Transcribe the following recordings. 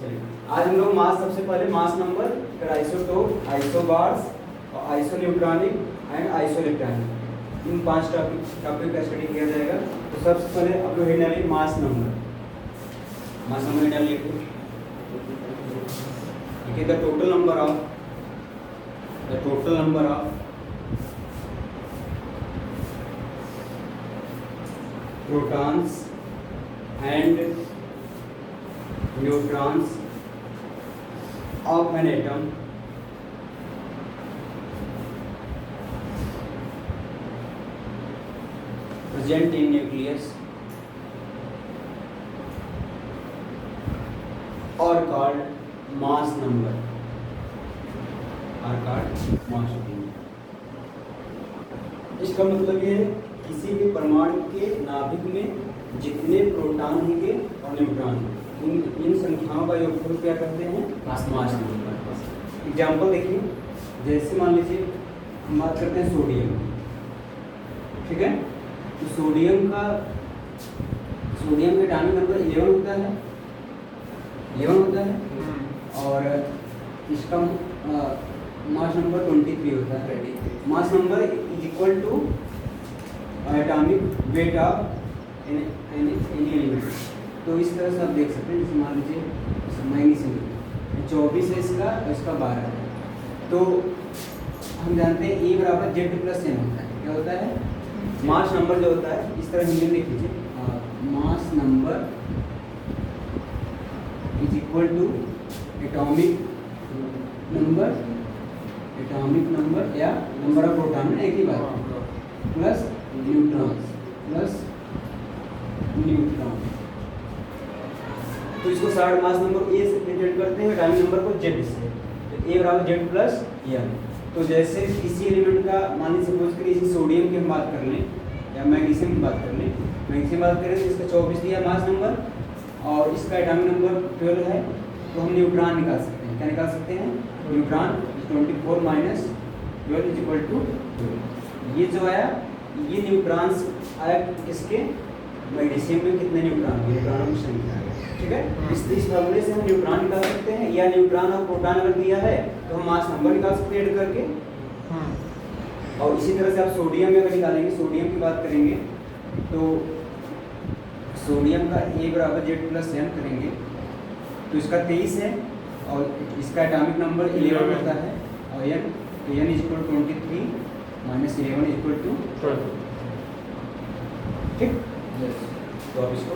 चलिए आज हम लोग मास, सबसे पहले मास नंबर, फिर आइसोटोप, आइसोबार्स और आइसोन्यूट्रॉनिक एंड आइसोइलेक्ट्रॉनिक, इन 5 टॉपिक का स्टडी किया जाएगा। तो सबसे पहले आप लोग हेड डालिए mass number. Mass number head डालिए, लिखिए the total number of protons and neutrons of an atom present in nucleus are called mass number. इसका मतलब ये है किसी भी परमाणु के नाभिक में जितने प्रोटॉन होंगे और न्यूट्रॉन, इन संख्याओं का योगफल क्या कहते हैं? Mass number. एग्जाम्पल देखिए, जैसे मान लीजिए हम बात करते हैं सोडियम, ठीक है। तो सोडियम का एटॉमिक नंबर 11 होता है, 11 होता है, और इसका मास नंबर 23 होता है। Mass number is equal to atomic weight of any element. तो इस तरह से आप देख सकते हैं, जैसे मान लीजिए मैग्नीशियम 24 है इसका 12 है। तो हम जानते हैं E बराबर Z+N होता है। क्या होता है? मास नंबर जो होता है, इस तरह हिंदी में लिख लीजिए, mass number is equal to atomic number या नंबर ऑफ प्रोटॉन, एक ही बात, प्लस न्यूट्रॉन। तो इसको शॉर्ट मास नंबर A से रिप्रेजेंट करते हैं, एटॉमिक नंबर को Z से। तो A बराबर Z+N। तो जैसे किसी एलिमेंट का, मान लीजिए सपोज करिए इसी सोडियम की हम बात कर लें या मैग्नीशियम की बात कर लें, मैग्नीशियम बात करें तो इसका 24 दिया मास नंबर और इसका एटॉमिक नंबर 12 है। तो हम न्यूट्रॉन निकाल सकते हैं। क्या निकाल सकते हैं? Neutron 24 minus 12 is equal to 12। ये जो आया, ये न्यूट्रॉन्स आया किसके? मैग्नीशियम में कितने न्यूट्रॉन? न्यूट्रॉनों की संख्या है, ठीक है। इस फॉर्मूले से हम न्यूट्रॉन निकाल सकते हैं, या न्यूट्रॉन और प्रोटॉन अगर दिया है तो हम मास नंबर निकाल सकते हैं ऐड करके। और इसी तरह से आप सोडियम में अगर निकालेंगे, सोडियम की बात करेंगे तो सोडियम का A बराबर Z+N करेंगे तो इसका 23 है और इसका एटॉमिक नंबर 11 होता है, और N is equal to 23 minus 11 is equal to 12, ठीक। तो अब इसको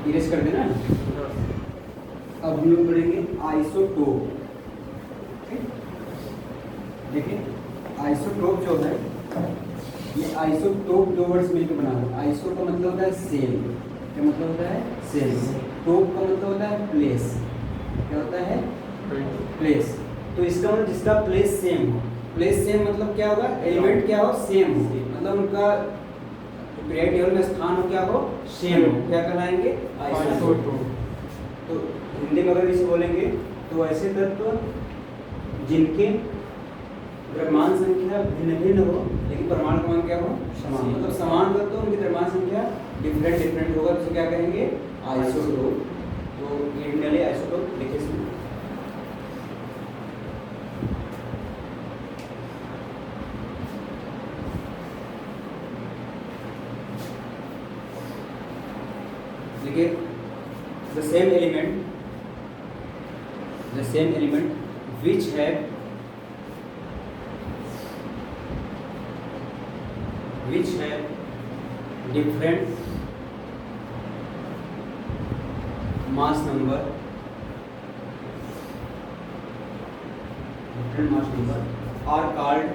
इरेज कर देना। अब हम लोग पढ़ेंगे आइसोटोप, ठीक। देखिए आइसोटोप जो है, ये आइसोटोप दो वर्ड्स मिलकर बना हुआ है। आइसो का मतलब होता है सेम। क्या मतलब होता है? सेम। टोप का मतलब होता है प्लेस। क्या होता है? प्लेस। तो इसका मतलब जिसका प्लेस सेम हो। प्लेस सेम मतलब क्या होगा? एलिमेंट क्या हो? सेम हो, मतलब उनका पीरियड टेबल में स्थान हो क्या हो? सेम हो। क्या कहलाएंगे? आइसोटोप। तो हिंदी में अगर इसे बोलेंगे तो ऐसे तत्व जिनके द्रव्यमान संख्या भिन्न भिन्न हो लेकिन परमाणु क्रमांक क्या हो? समान। मतलब समान तत्व उनकी द्रव्यमान संख्या डिफरेंट होगा, तो क्या कहेंगे? आइसोटोप। तो इंडियनली आइसोटोप लिखे इसमें। देखिए the same element which have different mass number are called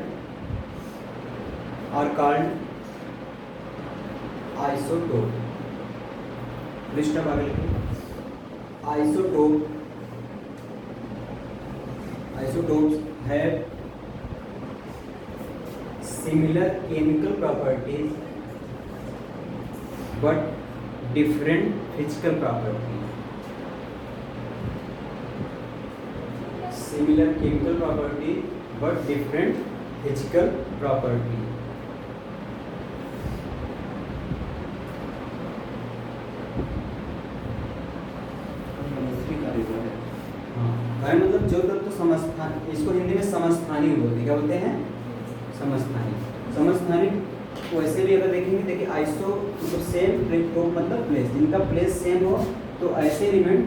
isotope। List अब आगे लिखिए। Isotopes have similar chemical properties but different physical property. Similar chemical property but different physical property. भाई मतलब जो तत्व समस्थान, इसको हिंदी में समस्थानिक बोलते हैं। क्या बोलते हैं? समस्थानिक। समस्थानिक वैसे भी अगर देखेंगे, देखिए आइसो तो सेम मतलब प्लेस, जिनका प्लेस सेम हो तो ऐसे एलिमेंट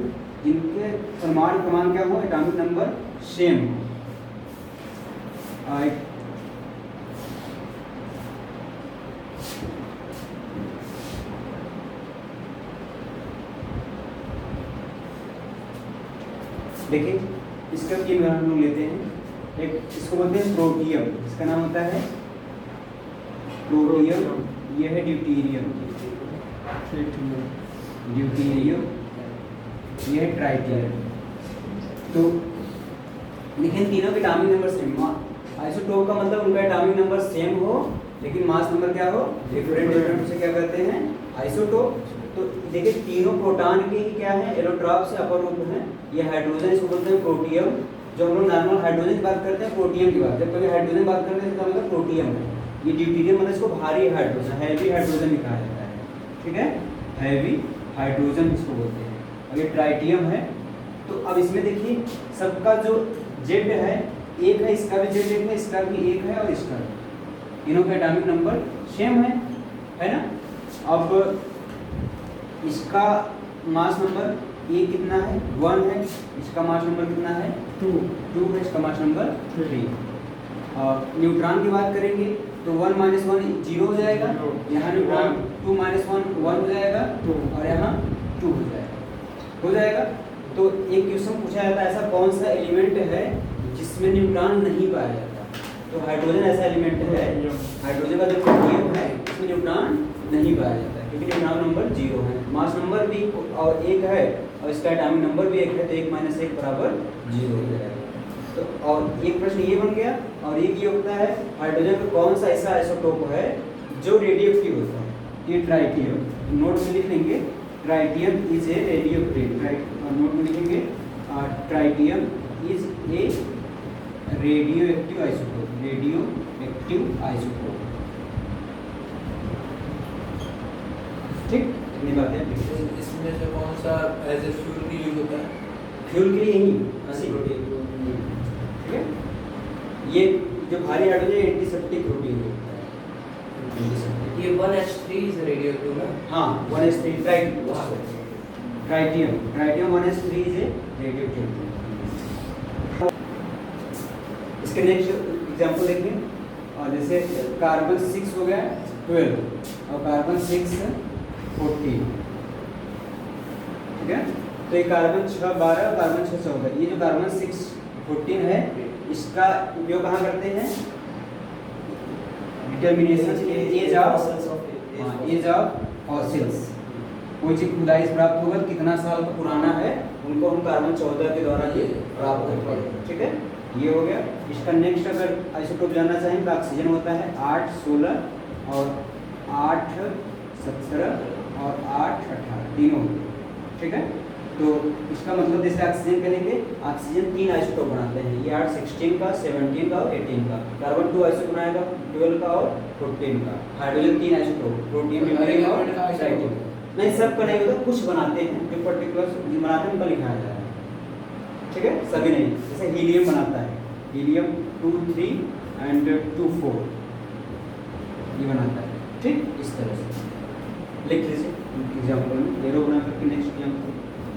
जिनके परमाणु क्रमांक क्या हो, एटॉमिक नंबर सेम हो। देखिए इसका भी हम लोग लेते हैं, एक इसको बोलते हैं प्रोटियम, इसका नाम होता है प्रोटियम, ये है ड्यूटेरियम, ड्यूटेरियम, ये है ट्राइटियम। तो लेकिन तीनों के एटॉमिक नंबर सेम। आइसोटोप का मतलब उनका एटॉमिक नंबर सेम हो लेकिन मास नंबर क्या हो, डिफरेंट। डिफरेंट से क्या कहते हैं? आइसोटोप। तो देखिए तीनों प्रोटॉन के ही क्या है, एलोट्रॉप से अपर रूप है। ये हाइड्रोजन, इसको बोलते हैं प्रोटियम। जो हम लोग नॉर्मल हाइड्रोजन की बात करते हैं, प्रोटियम की बात, जब कभी हाइड्रोजन बात करते हैं तो मतलब प्रोटियम है। ये ड्यूटेरियम मतलब इसको भारी हाइड्रोजन, हैवी हाइड्रोजन भी कहा जाता है, ठीक है, हैवी हाइड्रोजन इसको बोलते हैं। और ये ट्राइटियम है। तो अब इसमें देखिए सबका जो जेड है एक है, इसका भी जेड एक है, इसका भी एक है और इसका भी, तीनों का एटॉमिक नंबर सेम है ना। अब इसका मास नंबर ये कितना है, 1 है। इसका मास नंबर कितना है, 2 है। इसका मास नंबर 3। और न्यूट्रॉन की बात करेंगे तो 1 - 1 0 हो जाएगा, यहाँ न्यूट्रॉन 2 - 1 1 हो जाएगा और यहाँ 2 हो जाएगा। तो एक क्वेश्चन पूछा जाता है, ऐसा कौन सा एलिमेंट है जिसमें न्यूट्रॉन नहीं पाया जाता? तो हाइड्रोजन ऐसा एलिमेंट है, हाइड्रोजन का जो प्रोटियम है इसमें न्यूट्रॉन नहीं पाया जाता है क्योंकि न्यूट्रॉन नंबर 0 है, मास नंबर भी और 1 है और इसका एटॉमिक नंबर भी 1 है, तो 1 - 1 बराबर 0 हो जाएगा। तो और एक प्रश्न ये बन गया। और एक ये होता है हाइड्रोजन का कौन सा ऐसा आइसोटोप है जो रेडियोएक्टिव होता है? ये ट्राइटियम, नोट में लिख लेंगे, tritium is a radioactive, note में लिखेंगे tritium is a radioactive isotope, radioactive isotope. ठीक, इतनी बातें। इसमें से कौन सा एज ए फ्यूल की यूज होता है? फ्यूल के लिए यही एसिड, ठीक है। ये जो भारी हाइड्रोजन एंटीसेप्टिक प्रोटीन होता है। ये 1H3 इज रेडियोएक्टिव ना? हाँ 1H3 tritium 1H3 is a radioactive. इसके नेक्स्ट एग्जांपल देखें, और जैसे कार्बन 6 हो गया 12 और कार्बन 6 14, ठीक है। तो ये कार्बन 6 12 और कार्बन 6 14, ये जो कार्बन 6 14 है इसका उपयोग कहाँ करते हैं? डिटर्मिनेशन के लिए एज ऑफ फॉसिल्स। कोई चीज खुदाई से प्राप्त होगा कितना साल का पुराना है उनको हम कार्बन 14 के द्वारा भी प्राप्त करते हैं, ठीक है। ये हो गया। इसका नेक्स्ट अगर आइसोटोप जानना चाहें तो ऑक्सीजन होता है 8 16 और 8 17 और 8 18 तीनों, ठीक है। तो इसका मतलब जैसे ऑक्सीजन करेंगे, ऑक्सीजन 3 आइसोटोप बनाते हैं, ये 8 16 का 17 का और 18 का। कार्बन 2 आइसोटोप बनाएगा 12 का और 14 का। हाइड्रोजन 3 आइसोटोप, प्रोटीन और ट्राइटियम। नहीं सब का नहीं होता, कुछ बनाते हैं जो पर्टिकुलर बनाते हैं उनका लिखा जाता है, ठीक है, सभी नहीं। जैसे हीलियम बनाता है, हीलियम 2 3 एंड 2 4 ये बनाता है, ठीक। इस तरह से लिख लीजिए एग्जाम्पल में, एरो बना करके नेक्स्ट एग्जाम्पल,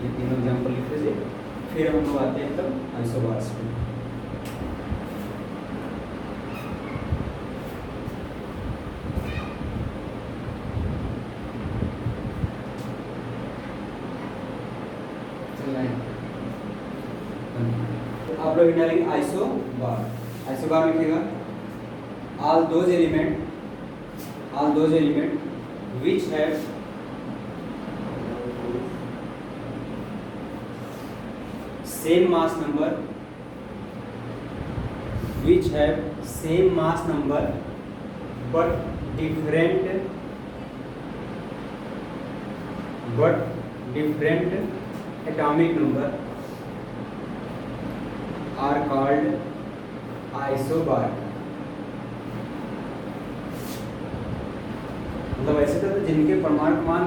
ये तीनों एग्जाम्पल लिख लीजिए। फिर हम लोग आते हैं तब आइसोबार्स पे। आप लोग डालेंगे आइसोबार, आइसोबार लिखेगा all those element which have same mass number different atomic number are called isobar. मतलब ऐसे तो जिनके परमाणु मान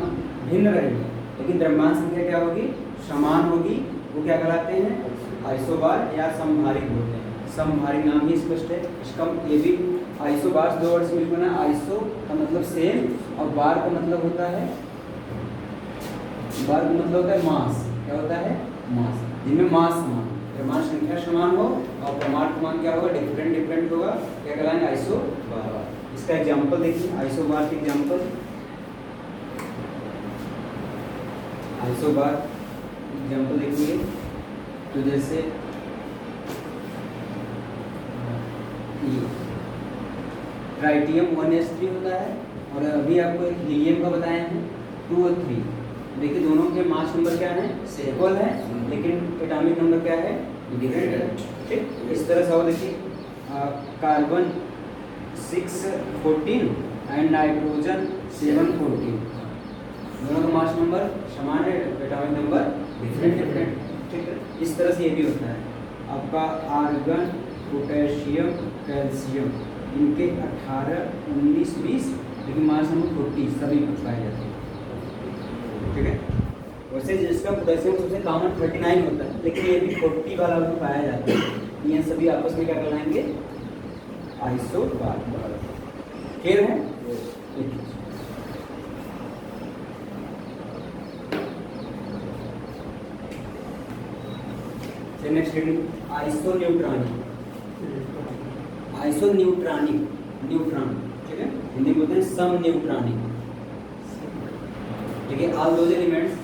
भिन्न रहेंगे लेकिन द्रव्यमान संख्या क्या होगी, समान होगी, वो क्या कहलाते हैं, आइसोबार या समभारिक बोलते हैं। समभारिक नाम ही स्पष्ट है इसका। ये भी आइसोबार दो वर्ड से मिलकर ना, आइसो का मतलब सेम और बार का मतलब होता है, बार का मतलब होता है मास। क्या होता है, मास, जिनमें मास समान, द्रव्यमान संख्या समान हो और परमाणु मान क्या होगा, डिफरेंट होगा, क्या कहलाएंगे, आइसोबार। इसका एग्जांपल देखिए, आइसोबार के एग्जांपल, आइसोबार एग्जांपल देखिए तो जैसे ट्राइटियम 1s3 होता है और अभी आपको हीलियम का बताए हैं 2 और 3। देखिए दोनों के मास नंबर क्या है, इक्वल है, लेकिन एटॉमिक नंबर क्या है, डिफरेंट है। ठीक, इस तरह से और देखिए कार्बन 614 एंड नाइट्रोजन 714, दोनों का मास नंबर समान है, एटॉमिक नंबर डिफरेंट। ठीक है, इस तरह से ये भी होता है आपका आर्गन, पोटेशियम, कैल्शियम, इनके 18, 19, 20, लेकिन मास नंबर 40 सभी पाए जाते हैं। ठीक है, वैसे जिसका पोटेशियम सबसे कॉमन 39 होता है, लेकिन ये भी 40 वाला भी पाया जाता है। ये सभी आपस में क्या कहलाएंगे, आइसोबार। क्लियर है? Next heading isoneutronic. Isoneutronic, neutron, ठीक है, हिंदी में बोलते हैं समन्यूट्रॉनिक। ठीक है, all those elements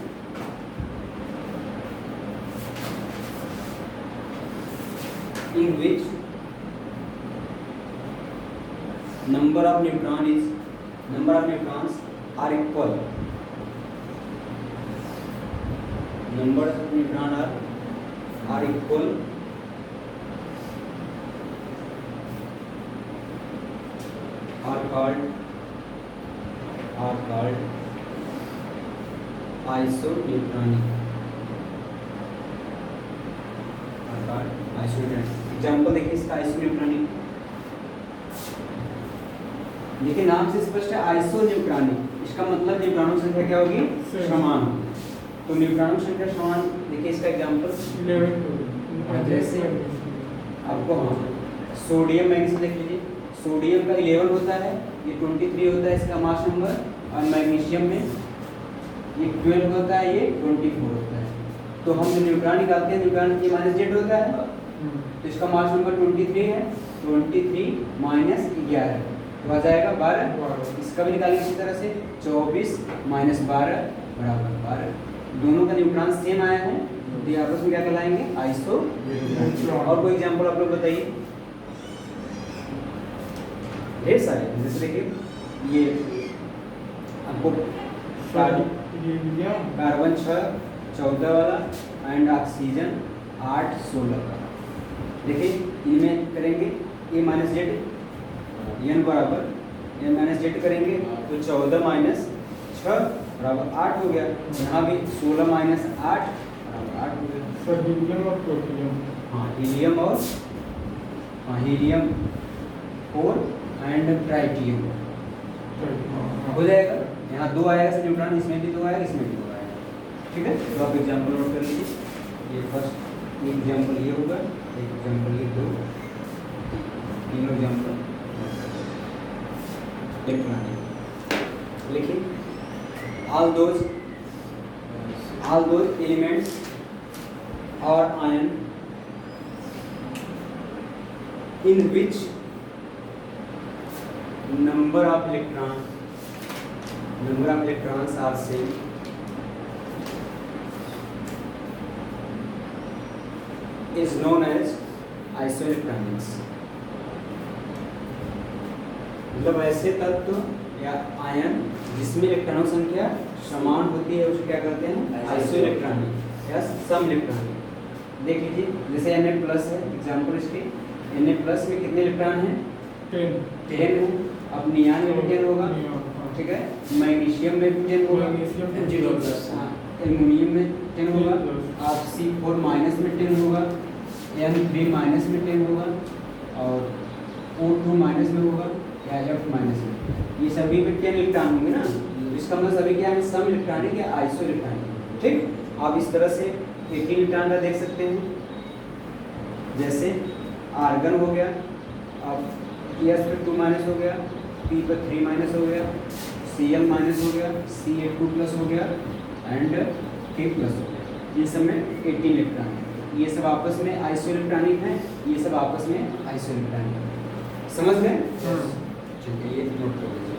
in which number of neutrons are equal, number of neutrons are equal are called isoneutronic, example देखिए इसका आइसोन्यूट्रॉनिक। देखिए नाम से स्पष्ट है आइसोन्यूट्रॉनिक, इसका मतलब न्यूट्रॉनों की संख्या क्या होगी, समान। तो न्यूट्रॉनों की संख्या समान, देखिए इसका एग्जाम्पल जैसे आपको, हाँ, सोडियम मैग्नीशियम देख लीजिए, सोडियम का 11 होता है, ये 23 होता है इसका मास नंबर, और मैग्नीशियम में ये 12 होता है, ये 24 होता है। तो हम जो न्यूट्रॉन निकालते हैं, न्यूट्रॉन ये -z होता है, तो इसका मास नंबर 23 है, 23 माइनस 11 तो आ जाएगा 12। इसका भी निकालेंगे इसी तरह से, 24 माइनस 12 बराबर 12। दोनों का न्यूट्रॉन सेम आया है, तो ये आपस में क्या कहलाएंगे, आइसो। और कोई एग्जांपल आप लोग बताइए, ढेर सारे, जैसे देखिए ये आपको कार्बन 6 14 वाला एंड ऑक्सीजन 8 16 का। देखिए इनमें करेंगे ए माइनस जेड एन बराबर ए माइनस जेड करेंगे तो 14 माइनस 6 बराबर 8 हो गया। यहाँ भी 16 माइनस 8 बराबर 8 हो गया। हीलियम और प्रोटियम, हाँ हीलियम और हीलियम 4 एंड ट्राइटियम हो जाएगा। यहाँ 2 आएगा न्यूट्रॉन, इसमें भी 2 आएगा, इसमें भी 2 आएगा। ठीक है, तो आप एग्जाम्पल नोट कर लीजिए। ये फर्स्ट एग्जाम्पल ये होगा, एक एग्जाम्पल ये 2, तीनों एग्जाम्पल लिखिए। all those elements or ion in which number of electrons are same is known as isoelectronics। मतलब ऐसे तत्व या आयन जिसमें इलेक्ट्रॉनों की संख्या समान होती है उसे क्या कहते हैं, आइसोइलेक्ट्रॉनिक या समइलेक्ट्रॉनिक। देख लीजिए जैसे Na+ है, एग्जांपल इसके Na+ में कितने इलेक्ट्रॉन हैं, 10 है, अब नियान में भी 10 होगा, ठीक है, मैग्नीशियम में भी 10 होगा, Mg+, हाँ, एल्युमिनियम में 10 होगा, आप C4 माइनस में 10 होगा, N3 माइनस में 10 होगा, और O2 माइनस में होगा, या F माइनस में, ये सभी में 10 इलेक्ट्रॉन होंगे ना। इसका मतलब सभी क्या है, सम इलेक्ट्रॉनिक या आइसो इलेक्ट्रॉनिक। ठीक, आप इस तरह से 18 इलेक्ट्रॉन का देख सकते हैं। जैसे आर्गन हो गया, अब S पे 2 माइनस हो गया, P पे 3 माइनस हो गया, Cl माइनस हो गया, Ca2 प्लस हो गया, एंड K प्लस हो गया। ये सब में 18 इलेक्ट्रॉन है। ये सब आपस में आइसो इलेक्ट्रॉनिक है, ये सब आपस में आइसो इलेक्ट्रॉनिक है। समझ गए? ठीक है, ये नोट कर लीजिए।